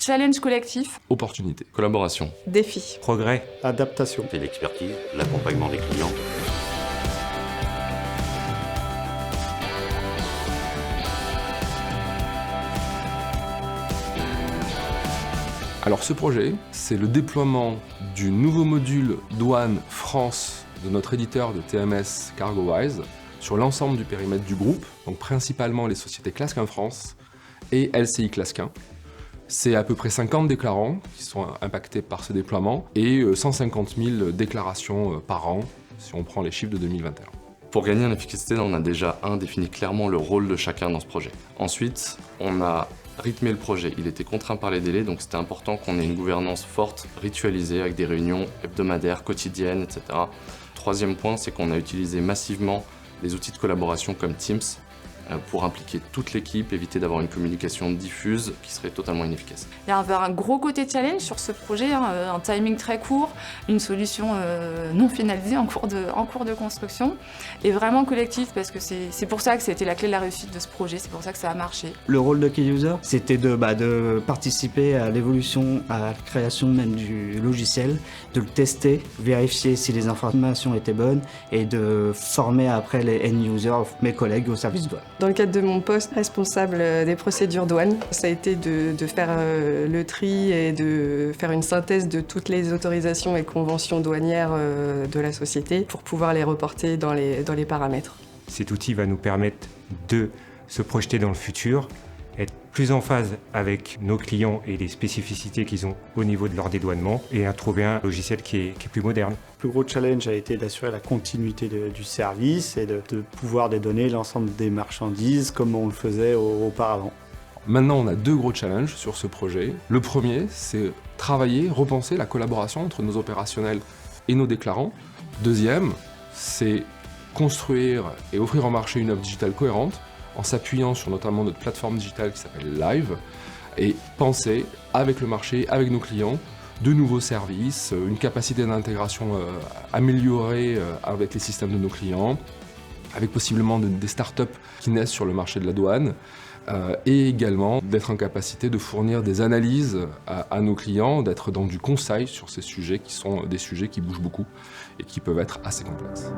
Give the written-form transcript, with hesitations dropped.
Challenge collectif. Opportunité. Collaboration. Défi. Progrès. Adaptation. Et l'expertise, l'accompagnement des clients. Alors ce projet, c'est le déploiement du nouveau module douane France de notre éditeur de TMS CargoWise sur l'ensemble du périmètre du groupe, donc principalement les sociétés Clasquin France et LCI Clasquin. C'est à peu près 50 déclarants qui sont impactés par ce déploiement et 150 000 déclarations par an si on prend les chiffres de 2021. Pour gagner en efficacité, on a déjà défini clairement le rôle de chacun dans ce projet. Ensuite, on a rythmé le projet. Il était contraint par les délais, donc c'était important qu'on ait une gouvernance forte, ritualisée, avec des réunions hebdomadaires, quotidiennes, etc. Troisième point, c'est qu'on a utilisé massivement les outils de collaboration comme Teams pour impliquer toute l'équipe, éviter d'avoir une communication diffuse qui serait totalement inefficace. Il y a un gros côté challenge sur ce projet, un timing très court, une solution non finalisée en cours de construction, et vraiment collectif parce que c'est pour ça que c'était la clé de la réussite de ce projet, c'est pour ça que ça a marché. Le rôle de Key User, c'était de participer à l'évolution, à la création même du logiciel, de le tester, vérifier si les informations étaient bonnes et de former après les end users, mes collègues au service douane. Dans le cadre de mon poste responsable des procédures douane, ça a été de faire le tri et de faire une synthèse de toutes les autorisations et conventions douanières de la société pour pouvoir les reporter dans les paramètres. Cet outil va nous permettre de se projeter dans le futur, être plus en phase avec nos clients et les spécificités qu'ils ont au niveau de leur dédouanement et à trouver un logiciel qui est plus moderne. Le plus gros challenge a été d'assurer la continuité du service et de pouvoir dédouaner l'ensemble des marchandises comme on le faisait auparavant. Maintenant, on a deux gros challenges sur ce projet. Le premier, c'est repenser la collaboration entre nos opérationnels et nos déclarants. Deuxième, c'est construire et offrir en marché une offre digitale cohérente en s'appuyant sur notamment notre plateforme digitale qui s'appelle Live et penser avec le marché, avec nos clients, de nouveaux services, une capacité d'intégration améliorée avec les systèmes de nos clients, avec possiblement des startups qui naissent sur le marché de la douane, et également d'être en capacité de fournir des analyses à nos clients, d'être dans du conseil sur ces sujets qui sont des sujets qui bougent beaucoup et qui peuvent être assez complexes.